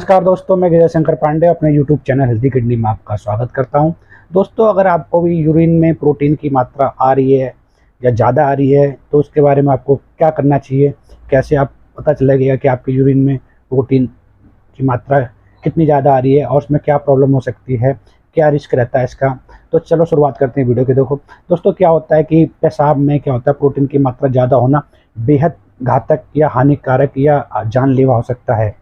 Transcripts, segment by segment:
नमस्कार दोस्तों, मैं गजय शंकर पांडे अपने YouTube चैनल हेल्दी किडनी में आपका स्वागत करता हूं। दोस्तों, अगर आपको भी यूरिन में प्रोटीन की मात्रा आ रही है या ज़्यादा आ रही है तो उसके बारे में आपको क्या करना चाहिए, कैसे आप पता चलेगा कि आपके यूरिन में प्रोटीन की मात्रा कितनी ज़्यादा आ रही है और उसमें क्या प्रॉब्लम हो सकती है, क्या रिस्क रहता है इसका। तो चलो शुरुआत करते हैं वीडियो की। देखो दोस्तों, क्या होता है कि पेशाब में क्या होता है, प्रोटीन की मात्रा ज़्यादा होना बेहद घातक या हानिकारक या जानलेवा हो सकता है।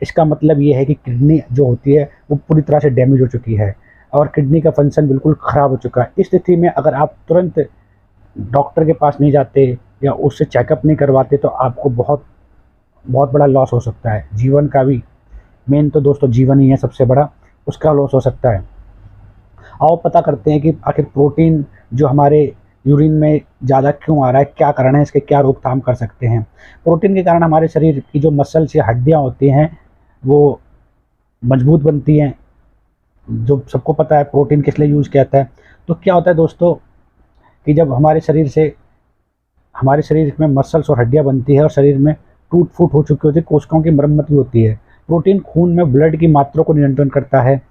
इसका मतलब ये है कि किडनी जो होती है वो पूरी तरह से डैमेज हो चुकी है और किडनी का फंक्शन बिल्कुल ख़राब हो चुका है। इस स्थिति में अगर आप तुरंत डॉक्टर के पास नहीं जाते या उससे चेकअप नहीं करवाते तो आपको बहुत बहुत बड़ा लॉस हो सकता है। जीवन का भी मेन तो दोस्तों जीवन ही है सबसे बड़ा, उसका लॉस हो सकता है। आओ पता करते हैं कि आखिर प्रोटीन जो हमारे यूरिन में ज़्यादा क्यों आ रहा है, क्या कारण है, इसके क्या रोकथाम कर सकते हैं। प्रोटीन के कारण हमारे शरीर की जो मसल्स या हड्डियाँ होती हैं वो मजबूत बनती हैं। जो सबको पता है प्रोटीन किस लिए यूज़ किया जाता है। तो क्या होता है दोस्तों कि जब हमारे शरीर में मसल्स और हड्डियाँ बनती है और शरीर में टूट फूट हो चुकी होती है, कोशिकाओं की मरम्मत भी होती है। प्रोटीन खून में ब्लड की मात्रा को नियंत्रण करता है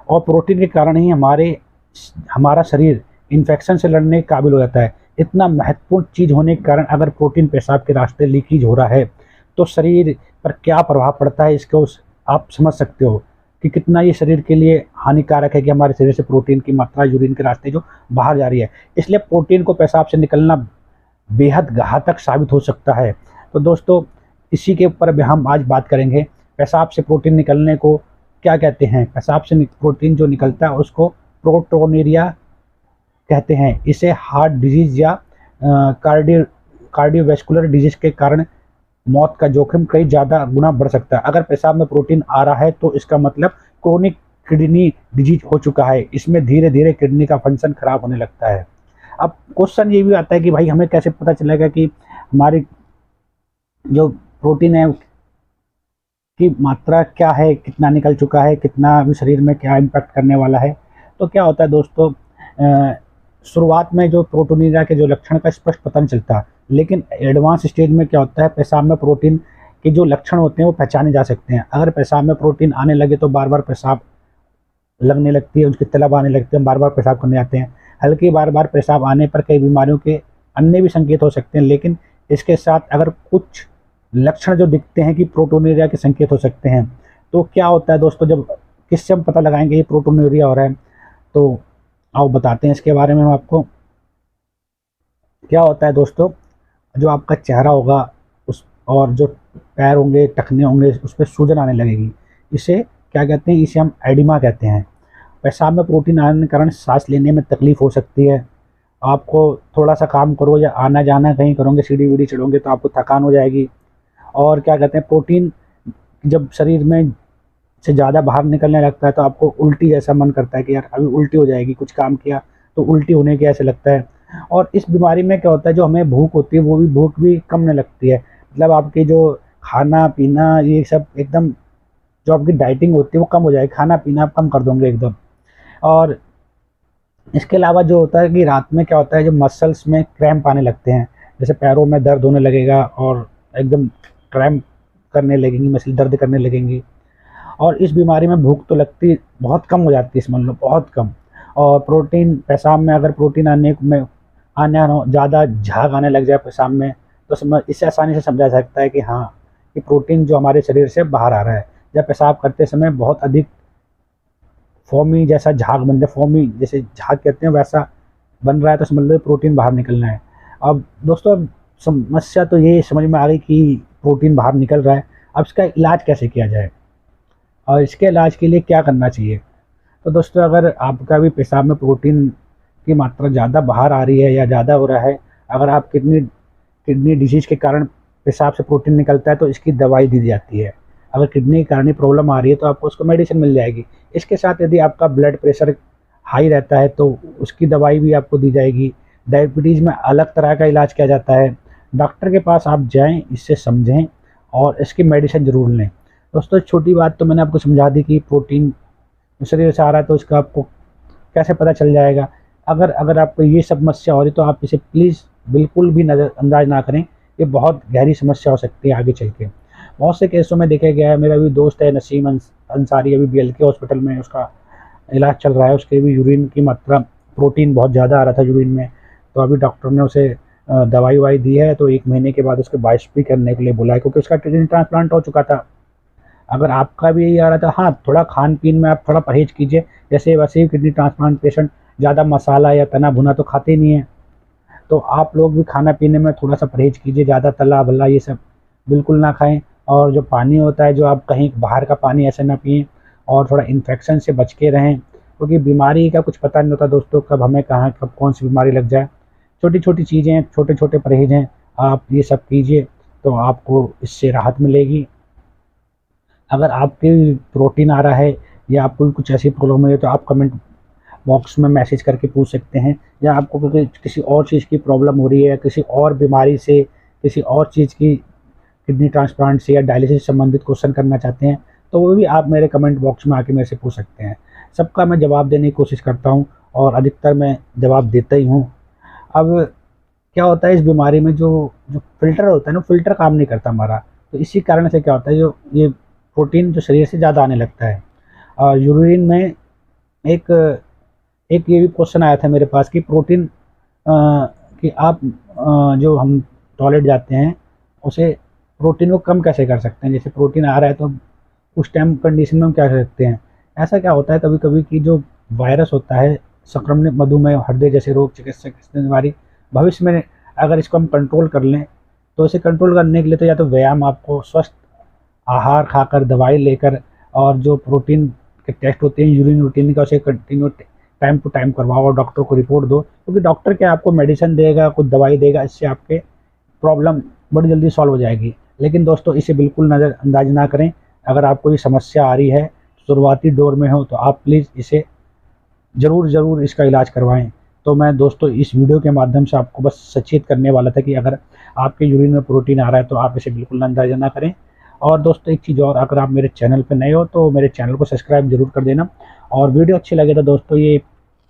और प्रोटीन के कारण ही हमारा शरीर इन्फेक्शन से लड़ने के काबिल हो जाता है। इतना महत्वपूर्ण चीज़ होने के कारण अगर प्रोटीन पेशाब के रास्ते लीकेज हो रहा है तो शरीर पर क्या प्रभाव पड़ता है, इसको आप समझ सकते हो कि कितना ये शरीर के लिए हानिकारक है कि हमारे शरीर से प्रोटीन की मात्रा यूरिन के रास्ते जो बाहर जा रही है। इसलिए प्रोटीन को पेशाब से निकलना बेहद घातक साबित हो सकता है। तो दोस्तों, इसी के ऊपर भी हम आज बात करेंगे। पेशाब से प्रोटीन निकलने को क्या कहते हैं। पेशाब से प्रोटीन जो निकलता है उसको प्रोटोनेरिया कहते हैं। इसे हार्ट डिजीज़ या कार्डियोवैस्कुलर डिजीज़ के कारण मौत का जोखिम कई ज़्यादा गुना बढ़ सकता है। अगर पेशाब में प्रोटीन आ रहा है तो इसका मतलब क्रोनिक किडनी डिजीज हो चुका है। इसमें धीरे धीरे किडनी का फंक्शन खराब होने लगता है। अब क्वेश्चन ये भी आता है कि भाई हमें कैसे पता चलेगा कि हमारी जो प्रोटीन है की मात्रा क्या है, कितना निकल चुका है, कितना अभी शरीर में क्या इम्पैक्ट करने वाला है। तो क्या होता है दोस्तों, शुरुआत में जो प्रोटोनिया के जो लक्षण का स्पष्ट पता नहीं चलता, लेकिन एडवांस स्टेज में क्या होता है, पेशाब में प्रोटीन के जो लक्षण होते हैं वो पहचाने जा सकते हैं। अगर पेशाब में प्रोटीन आने लगे तो बार बार पेशाब लगने लगती है, उसकी तलब आने लगती है, बार बार पेशाब करने जाते हैं। हल्की बार बार पेशाब आने पर कई बीमारियों के अन्य भी संकेत हो सकते हैं, लेकिन इसके साथ अगर कुछ लक्षण जो दिखते हैं कि प्रोटोनिया के संकेत हो सकते हैं। तो क्या होता है दोस्तों, जब किससे हम पता लगाएंगे ये प्रोटोनिया हो रहा है, तो आओ बताते हैं इसके बारे में हम आपको। क्या होता है दोस्तों, जो आपका चेहरा होगा उस और जो पैर होंगे, टखने होंगे, उस पर सूजन आने लगेगी। इसे क्या कहते हैं, इसे हम एडिमा कहते हैं। पेशाब में प्रोटीन आने के कारण सांस लेने में तकलीफ हो सकती है। आपको थोड़ा सा काम करो या आना जाना कहीं करोगे, सीढ़ी वीढ़ी चढ़ोगे तो आपको थकान हो जाएगी। और क्या कहते हैं, प्रोटीन जब शरीर में से ज़्यादा बाहर निकलने लगता है तो आपको उल्टी जैसा मन करता है कि यार अभी उल्टी हो जाएगी, कुछ काम किया तो उल्टी होने के ऐसे लगता है। और इस बीमारी में क्या होता है, जो हमें भूख होती है वो भी भूख भी कम नहीं लगती है। मतलब आपकी जो खाना पीना ये सब एकदम, जो आपकी डाइटिंग होती है वो कम हो जाएगी, खाना पीना आप कम कर दोगे एकदम। और इसके अलावा जो होता है कि रात में क्या होता है, जो मसल्स में क्रैम्प आने लगते हैं, जैसे पैरों में दर्द होने लगेगा और एकदम क्रैम्प करने लगेंगी, मसल दर्द करने लगेंगी। और इस बीमारी में भूख तो लगती बहुत कम हो जाती है, समझ लो बहुत कम। और प्रोटीन पेशाब में अगर प्रोटीन आने ज़्यादा झाग आने लग जाए पेशाब में तो इससे आसानी से समझा जा सकता है कि हाँ, कि प्रोटीन जो हमारे शरीर से बाहर आ रहा है। जब पेशाब करते समय बहुत अधिक फोमी जैसा झाग बन जाए, फोमी जैसे झाग कहते हैं वैसा बन रहा है तो समझ लो प्रोटीन बाहर निकलना है। अब दोस्तों, समस्या तो ये समझ में आ गई कि प्रोटीन बाहर निकल रहा है। अब इसका इलाज कैसे किया जाए और इसके इलाज के लिए क्या करना चाहिए। तो दोस्तों, अगर आपका भी पेशाब में प्रोटीन की मात्रा ज़्यादा बाहर आ रही है या ज़्यादा हो रहा है, अगर आप किडनी डिजीज़ के कारण पेशाब से प्रोटीन निकलता है तो इसकी दवाई दी जाती है। अगर किडनी के कारण प्रॉब्लम आ रही है तो आपको उसको मेडिसिन मिल जाएगी। इसके साथ यदि आपका ब्लड प्रेशर हाई रहता है तो उसकी दवाई भी आपको दी जाएगी। डायबिटीज़ में अलग तरह का इलाज किया जाता है। डॉक्टर के पास आप जाएँ, इससे समझें और इसकी मेडिसिन ज़रूर लें। दोस्तों, छोटी बात तो मैंने आपको समझा दी कि प्रोटीन शरीर से आ रहा है तो इसका आपको कैसे पता चल जाएगा। अगर आपको ये समस्या हो रही तो आप इसे प्लीज़ बिल्कुल भी नज़रअंदाज ना करें, ये बहुत गहरी समस्या हो सकती है आगे चल के। बहुत से केसों में देखा गया है। मेरा भी दोस्त है नसीम अंसारी, अभी BLK हॉस्पिटल में उसका इलाज चल रहा है। उसके भी यूरिन की मात्रा, प्रोटीन बहुत ज़्यादा आ रहा था यूरिन में, तो अभी डॉक्टर ने उसे दवाई ववाई दी है, तो 1 महीने के बाद उसके बायोप्सी करने के लिए बोला है, क्योंकि उसका किडनी ट्रांसप्लांट हो चुका था। अगर आपका भी यही आ रहा था, हाँ, थोड़ा खान पीन में आप थोड़ा परहेज कीजिए। जैसे वैसे ही किडनी ट्रांसप्लांट पेशेंट ज़्यादा मसाला या तना भुना तो खाते नहीं है, तो आप लोग भी खाना पीने में थोड़ा सा परहेज कीजिए। ज़्यादा तला भला ये सब बिल्कुल ना खाएं। और जो पानी होता है, जो आप कहीं बाहर का पानी ऐसे ना पिएं, और थोड़ा इन्फेक्शन से बच के रहें, क्योंकि बीमारी का कुछ पता नहीं होता दोस्तों, कब हमें कहाँ कब कौन सी बीमारी लग जाए। छोटी छोटी चीज़ें, छोटे छोटे परहेज हैं, आप ये सब कीजिए तो आपको इससे राहत मिलेगी। अगर आपके प्रोटीन आ रहा है या आपको भी कुछ ऐसी प्रॉब्लम है, तो आप कमेंट बॉक्स में मैसेज करके पूछ सकते हैं। या आपको किसी और चीज़ की प्रॉब्लम हो रही है, किसी और बीमारी से, किसी और चीज़ की, किडनी ट्रांसप्लांट से या डायलिसिस से संबंधित क्वेश्चन करना चाहते हैं, तो वो भी आप मेरे कमेंट बॉक्स में आके मेरे से पूछ सकते हैं। सबका मैं जवाब देने की कोशिश करता हूँ, और अधिकतर मैं जवाब देता ही हूँ। अब क्या होता है, इस बीमारी में जो जो फ़िल्टर होता है ना, फ़िल्टर काम नहीं करता हमारा, तो इसी कारण से क्या होता है, जो ये प्रोटीन जो शरीर से ज़्यादा आने लगता है। और यूरिन में एक एक ये भी क्वेश्चन आया था मेरे पास कि प्रोटीन कि आप जो हम टॉयलेट जाते हैं, उसे प्रोटीन को कम कैसे कर सकते हैं। जैसे प्रोटीन आ रहा है तो उस टाइम कंडीशन में हम क्या कर सकते हैं। ऐसा क्या होता है कभी कभी कि जो वायरस होता है, संक्रमण, मधुमेह, हृदय जैसे रोग, चिकित्सक बीमारी, भविष्य में अगर इसको हम कंट्रोल कर लें, तो इसे कंट्रोल करने के लिए तो या तो व्यायाम, आपको स्वस्थ आहार खाकर, दवाई लेकर, और जो प्रोटीन के टेस्ट होते हैं यूरिन रूटीन का, उसे कंटिन्यू टाइम टू टाइम करवाओ और डॉक्टर को रिपोर्ट दो, क्योंकि डॉक्टर क्या आपको मेडिसिन देगा, कुछ दवाई देगा, इससे आपके प्रॉब्लम बड़ी जल्दी सॉल्व हो जाएगी। लेकिन दोस्तों इसे बिल्कुल नज़रअंदाज ना करें। अगर आपको ये समस्या आ रही है, शुरुआती दौर में हो, तो आप प्लीज़ इसे ज़रूर इसका इलाज करवाएं। तो मैं दोस्तों इस वीडियो के माध्यम से आपको बस सचेत करने वाला था कि अगर आपके यूरिन में प्रोटीन आ रहा है तो आप इसे बिल्कुल अंदाज़ा ना करें। और दोस्तों एक चीज़ और, अगर आप मेरे चैनल पर नए हो तो मेरे चैनल को सब्सक्राइब जरूर कर देना, और वीडियो अच्छी लगे तो दोस्तों ये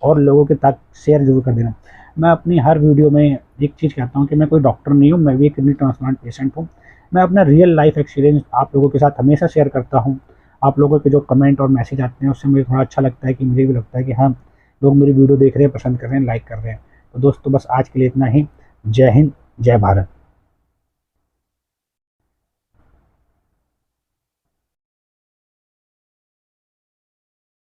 और लोगों के तक शेयर जरूर कर देना। मैं अपनी हर वीडियो में एक चीज़ कहता हूँ कि मैं कोई डॉक्टर नहीं हूँ, मैं भी एक किडनी ट्रांसप्लांट पेशेंट हूँ। मैं अपना रियल लाइफ एक्सपीरियंस आप लोगों के साथ हमेशा शेयर करता हूँ। आप लोगों के जो कमेंट और मैसेज आते हैं, उससे मुझे थोड़ा अच्छा लगता है कि मुझे भी लगता है कि हाँ, लोग मेरी वीडियो देख रहे हैं, पसंद कर रहे हैं, लाइक कर रहे हैं। तो दोस्तों बस आज के लिए इतना ही। जय हिंद, जय भारत।